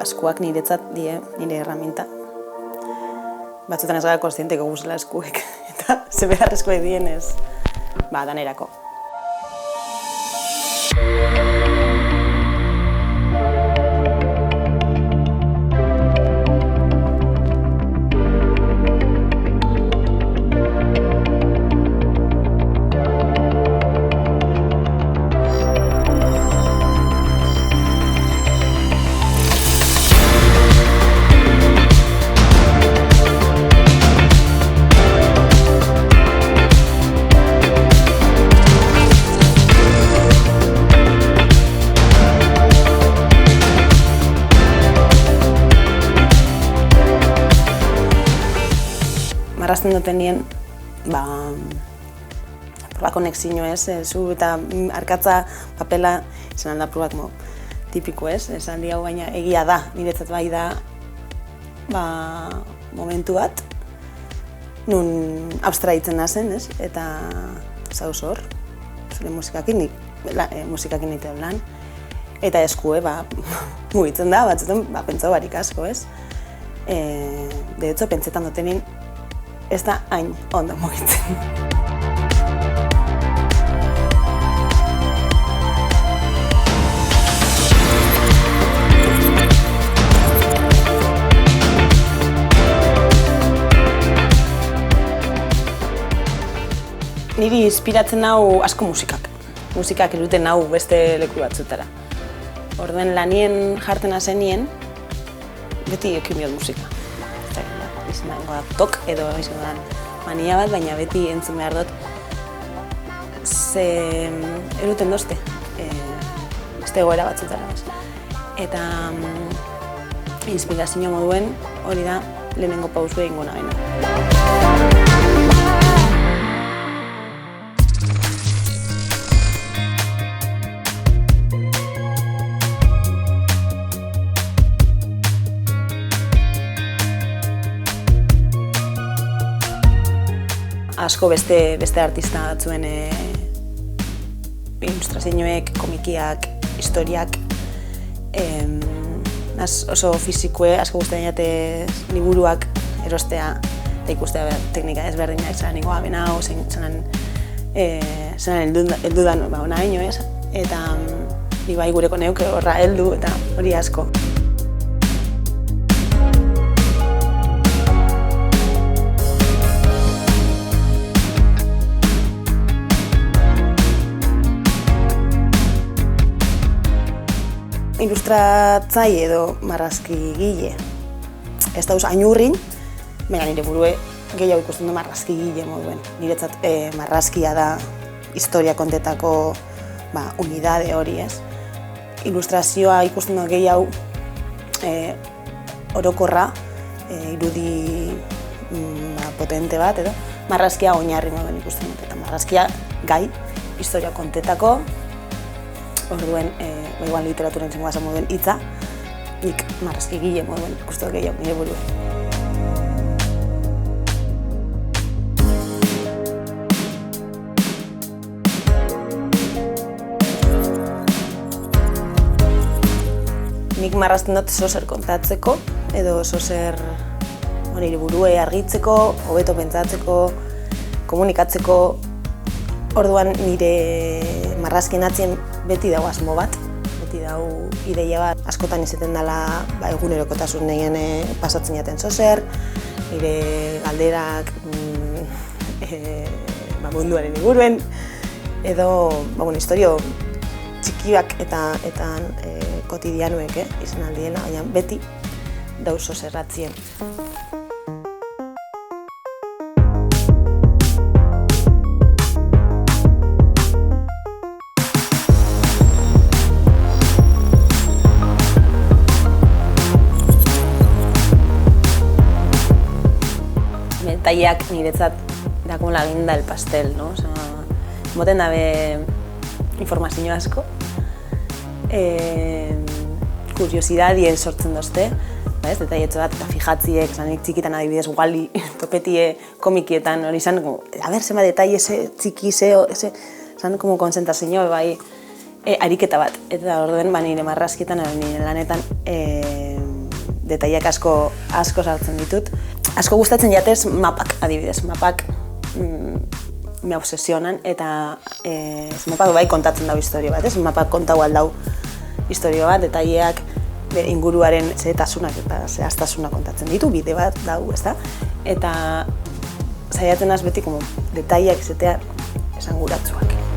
askuak niretzat die, nire erraminta. Batzutan ez gara konstienteko guzela eskuek, eta ze beharrezkoek dienez, danerako. Marrazten duten nien, proba konexio ez, zu eta arkatza papela izan alda probak tipiko ez, esan hau baina egia da, niretzat bai da momentu bat, nun abstraitzen nazen ez, eta zauz hor, zure musikakin egiten lan, eta eskue mugitzen da, batzutan pentsau barik asko ez. De hecho, pentsetan dutenin, ez da hain ondo mugitzen. Niri inspiratzen nau asko musikak. Musikak eruten nau beste leku batzutara. Orduen lanien jartzen hazenien, beti ekin biot musika. Izango da tok edo izango da mania bat, baina beti entzun behar dut ze eruten dozte, beste egoera batzutara. Eta inspirazio moduen hori da lehenengo pausu egingo nabena. Asko beste artista batzuen ilustrazioek, komikiak, historiak, oso fizikue, asko gustatzen jate liburuak erostea eta ikustea teknika ezberdinak, zelan igual benao, zelan heldudan hona haino ez, eta bai gureko neuk horra heldu eta hori asko. Ilustratzaile edo marrazkigile. Ez dauz ainurrin, baina nire burue gehiago ikusten du marrazkigile moduen. Niretzat marrazkia da historia kontetako unidade hori ez. Ilustrazioa ikusten du gehiago orokorra, irudi potente bat edo. Marrazkia oinarri moduen ikusten dut eta marrazkia gai, historia kontetako. Orduen, igual literaturen zengoa esan moduen hitza, nik marrazkigile moduen ikusten dut gehiago nire burue. Nik marrazten dut zozer kontatzeko, edo zozer nire burue argitzeko, hobeto pentsatzeko, komunikatzeko. Orduan nire marrazkien atzien beti dago asmo bat, beti dago ideia bat. Askotan izaten dela egunerokotasun nahien pasatzen jaten zozer, nire galderak munduaren inguruen, edo historio txikiak eta kotidianuek izan aldiena, baina beti dauz zozer atzien. Detaileak niretzat dako laginda el pastel, no? Moten dabe informazio asko, kuriosidadien sortzen dozte, detailetxo bat eta fijatziek, nik txikitan adibidez Wally topetie komikietan hori izan, zema detaile txiki, zan konzentrazio, ariketa bat. Eta orduen nire marrazkietan, nire lanetan, detaileak asko sartzen ditut. Asko gustatzen jatez mapak, adibidez, mapak me obsesionan, eta mapak bai kontatzen dau historio bat, mapak kontau aldau historio bat, detaileak, inguruaren zehetasunak eta zehaztasunak kontatzen ditu, bide bat dau, ezta? Eta saiatzen naiz beti detaileak izatea esanguratsuak.